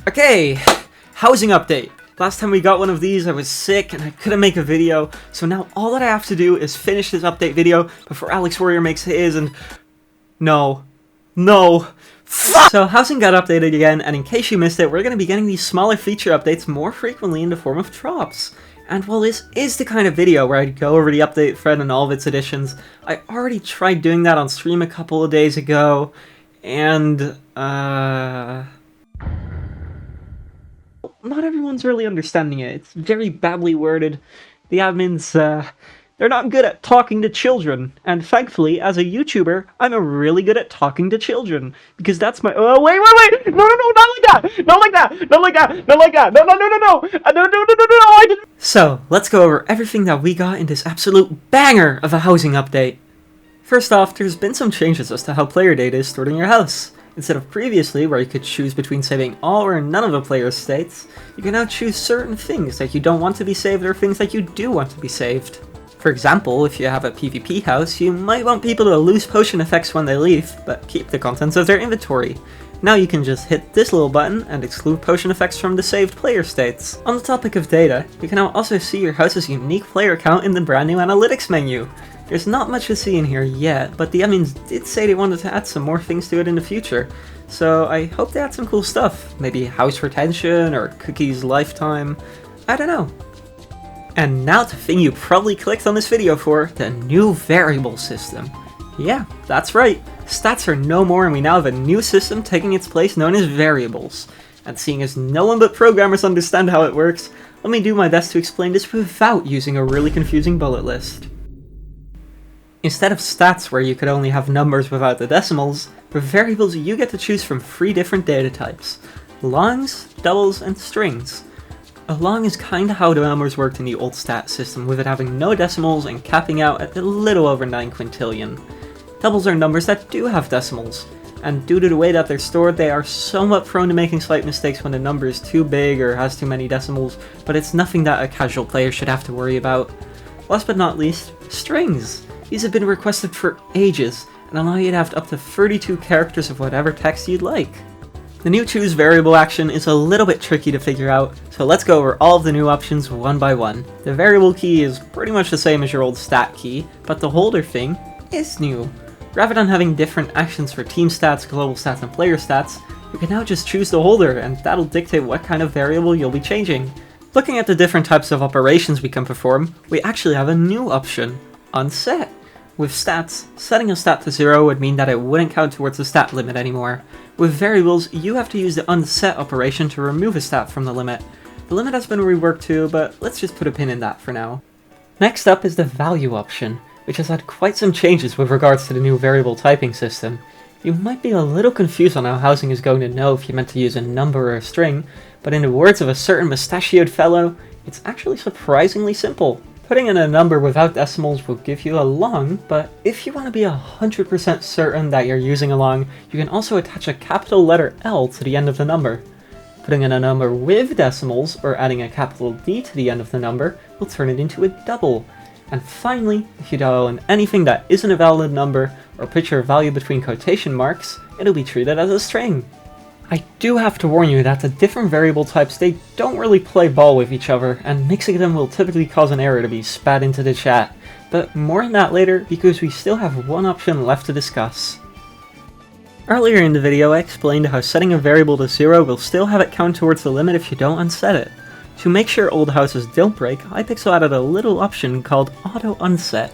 Okay, housing update. Last time we got one of these, I was sick and I couldn't make a video, so now all that I have to do is finish this update video before Alex Warrior makes his, and no. So housing got updated again, and in case you missed it, we're going to be getting these smaller feature updates more frequently in the form of drops. And while this is the kind of video where I'd go over the update thread and all of its additions, I already tried doing that on stream a couple of days ago, and not everyone's really understanding it. It's very badly worded. The admins, they're not good at talking to children. And thankfully, as a YouTuber, I'm really good at talking to children. Because that's my— oh, wait! No, not like that! Not like that! Not like that! Not like that! No! I didn't— So, let's go over everything that we got in this absolute banger of a housing update. First off, there's been some changes as to how player data is stored in your house. Instead of previously, where you could choose between saving all or none of the player's states, you can now choose certain things that you don't want to be saved or things that you do want to be saved. For example, if you have a PvP house, you might want people to lose potion effects when they leave, but keep the contents of their inventory. Now you can just hit this little button and exclude potion effects from the saved player states. On the topic of data, you can now also see your house's unique player count in the brand new analytics menu. There's not much to see in here yet, but the admins did say they wanted to add some more things to it in the future, so I hope they add some cool stuff. Maybe house retention or cookies lifetime, I don't know. And now the thing you probably clicked on this video for, the new variable system. Yeah, that's right, stats are no more and we now have a new system taking its place known as variables. And seeing as no one but programmers understand how it works, let me do my best to explain this without using a really confusing bullet list. Instead of stats where you could only have numbers without the decimals, for variables you get to choose from 3 different data types: longs, doubles, and strings. A long is kinda how the numbers worked in the old stat system, with it having no decimals and capping out at a little over 9 quintillion. Doubles are numbers that do have decimals, and due to the way that they're stored, they are somewhat prone to making slight mistakes when the number is too big or has too many decimals, but it's nothing that a casual player should have to worry about. Last but not least, strings. These have been requested for ages, and allow you to have up to 32 characters of whatever text you'd like. The new choose variable action is a little bit tricky to figure out, so let's go over all of the new options one by one. The variable key is pretty much the same as your old stat key, but the holder thing is new. Rather than having different actions for team stats, global stats, and player stats, you can now just choose the holder, and that'll dictate what kind of variable you'll be changing. Looking at the different types of operations we can perform, we actually have a new option: unset. With stats, setting a stat to 0 would mean that it wouldn't count towards the stat limit anymore. With variables, you have to use the unset operation to remove a stat from the limit. The limit has been reworked too, but let's just put a pin in that for now. Next up is the value option, which has had quite some changes with regards to the new variable typing system. You might be a little confused on how housing is going to know if you meant to use a number or a string, but in the words of a certain mustachioed fellow, it's actually surprisingly simple. Putting in a number without decimals will give you a long, but if you want to be 100% certain that you're using a long, you can also attach a capital letter L to the end of the number. Putting in a number with decimals, or adding a capital D to the end of the number, will turn it into a double. And finally, if you dial in anything that isn't a valid number, or put your value between quotation marks, it'll be treated as a string. I do have to warn you that the different variable types, they don't really play ball with each other, and mixing them will typically cause an error to be spat into the chat. But more on that later, because we still have one option left to discuss. Earlier in the video I explained how setting a variable to 0 will still have it count towards the limit if you don't unset it. To make sure old houses don't break, Hypixel added a little option called auto unset.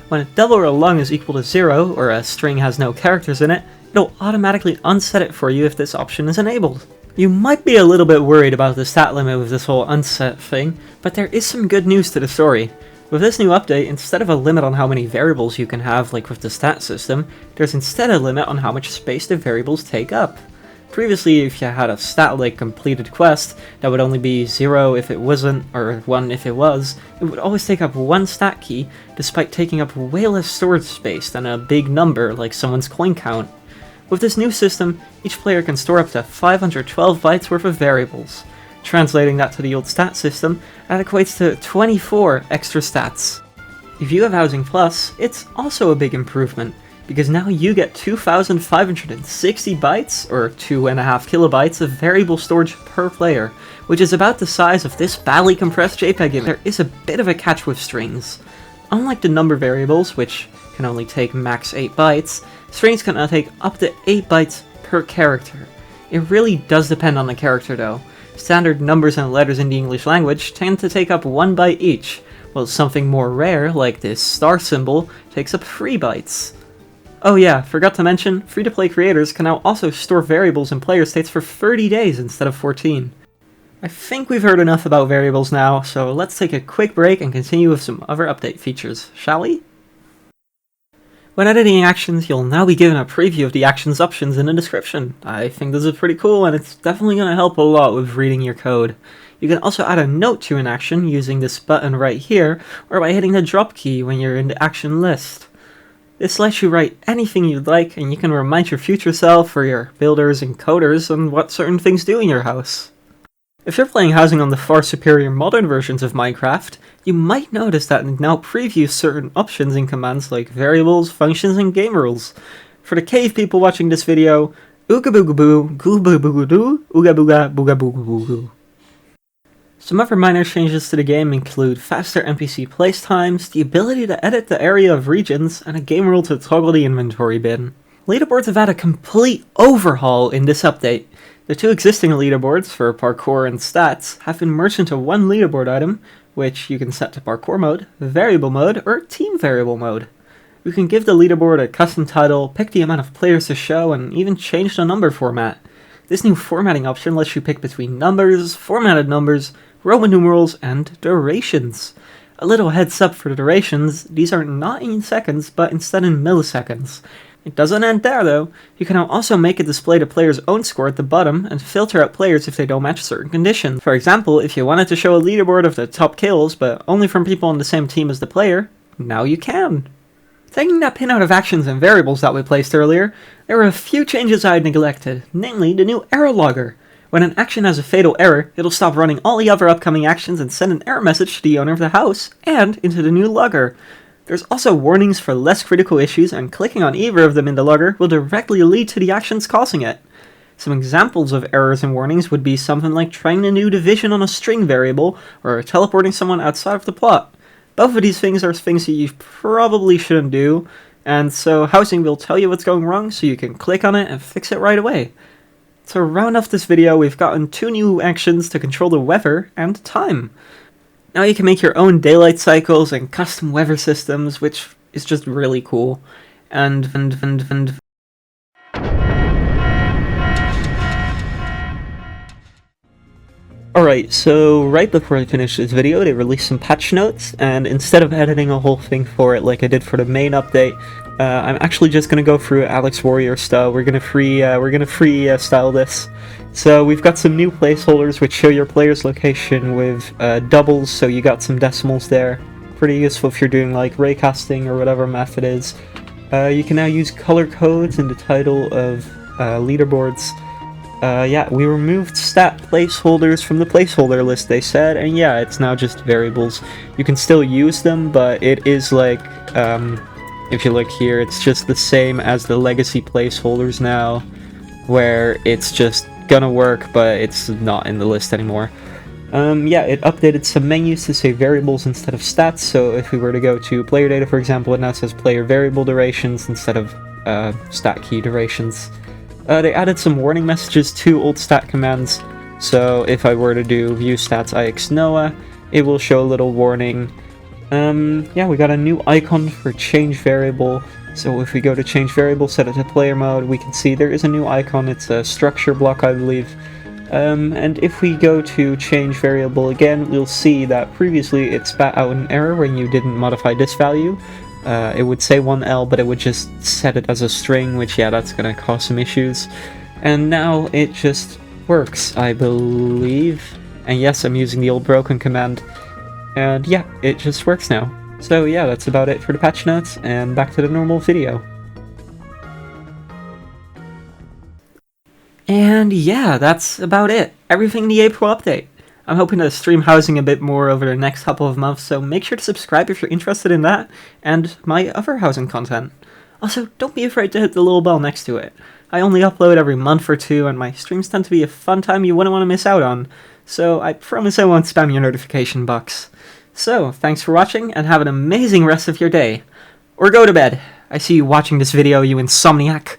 When a double or a long is equal to 0, or a string has no characters in it, it'll automatically unset it for you if this option is enabled. You might be a little bit worried about the stat limit with this whole unset thing, but there is some good news to the story. With this new update, instead of a limit on how many variables you can have like with the stat system, there's instead a limit on how much space the variables take up. Previously, if you had a stat like completed quest that would only be 0 if it wasn't, or 1 if it was, it would always take up 1 stat key, despite taking up way less storage space than a big number like someone's coin count. With this new system, each player can store up to 512 bytes worth of variables. Translating that to the old stat system, that equates to 24 extra stats. If you have Housing Plus, it's also a big improvement. because now you get 2,560 bytes, or 2.5 kilobytes, of variable storage per player, which is about the size of this badly compressed JPEG image. There is a bit of a catch with strings. Unlike the number variables, which can only take max 8 bytes, strings can now take up to 8 bytes per character. It really does depend on the character though. Standard numbers and letters in the English language tend to take up 1 byte each, while something more rare, like this star symbol, takes up 3 bytes. Oh yeah, forgot to mention, free-to-play creators can now also store variables in player states for 30 days instead of 14. I think we've heard enough about variables now, so let's take a quick break and continue with some other update features, shall we? When editing actions, you'll now be given a preview of the actions options in the description. I think this is pretty cool, and it's definitely going to help a lot with reading your code. You can also add a note to an action using this button right here, or by hitting the drop key when you're in the action list. This lets you write anything you'd like, and you can remind your future self or your builders and coders on what certain things do in your house. If you're playing housing on the far superior modern versions of Minecraft, you might notice that it now previews certain options in commands like variables, functions, and game rules. For the cave people watching this video, ooga booga boo, goo boo boo doo, ooga booga booga booga boo. Some other minor changes to the game include faster NPC place times, the ability to edit the area of regions, and a game rule to toggle the inventory bin. Leaderboards have had a complete overhaul in this update. The two existing leaderboards for parkour and stats have been merged into one leaderboard item, which you can set to parkour mode, variable mode, or team variable mode. You can give the leaderboard a custom title, pick the amount of players to show, and even change the number format. This new formatting option lets you pick between numbers, formatted numbers, Roman numerals, and durations. A little heads up for the durations, these are not in seconds, but instead in milliseconds. It doesn't end there though. You can now also make it display the player's own score at the bottom and filter out players if they don't match certain conditions. For example, if you wanted to show a leaderboard of the top kills, but only from people on the same team as the player, now you can. Taking that pin out of actions and variables that we placed earlier, there were a few changes I had neglected, namely the new error logger. When an action has a fatal error, it'll stop running all the other upcoming actions and send an error message to the owner of the house and into the new logger. There's also warnings for less critical issues, and clicking on either of them in the logger will directly lead to the actions causing it. Some examples of errors and warnings would be something like trying a new division on a string variable, or teleporting someone outside of the plot. Both of these things are things that you probably shouldn't do, and so Housing will tell you what's going wrong so you can click on it and fix it right away. To round off this video, we've gotten 2 new actions to control the weather and time. Now you can make your own daylight cycles and custom weather systems, which is just really cool. Alright, so right before I finished this video, they released some patch notes, and instead of editing a whole thing for it like I did for the main update, I'm actually just gonna go through Alex Warrior style. We're gonna free style this. So we've got some new placeholders which show your player's location with doubles, so you got some decimals there. Pretty useful if you're doing like raycasting or whatever method is. You can now use color codes in the title of leaderboards. Yeah, we removed stat placeholders from the placeholder list, they said, and yeah, it's now just variables. You can still use them, but it is like, if you look here, it's just the same as the legacy placeholders now, where it's just gonna work, but it's not in the list anymore. Yeah, it updated some menus to say variables instead of stats, so if we were to go to player data, for example, it now says player variable durations instead of stat key durations. They added some warning messages to old stat commands, so if I were to do view stats ixNoah, it will show a little warning. Yeah, we got a new icon for change variable, so if we go to change variable, set it to player mode, we can see there is a new icon. It's a structure block, I believe. And if we go to change variable again, we'll see that previously it spat out an error when you didn't modify this value. It would say 1L, but it would just set it as a string, which, yeah, that's gonna cause some issues. And now it just works, I believe. And yes, I'm using the old broken command. And yeah, it just works now. So yeah, that's about it for the patch notes, and back to the normal video. And yeah, that's about it. Everything in the April update. I'm hoping to stream housing a bit more over the next couple of months, so make sure to subscribe if you're interested in that, and my other housing content. Also, don't be afraid to hit the little bell next to it. I only upload every month or two, and my streams tend to be a fun time you wouldn't want to miss out on, so I promise I won't spam your notification box. So, thanks for watching, and have an amazing rest of your day. Or go to bed. I see you watching this video, you insomniac.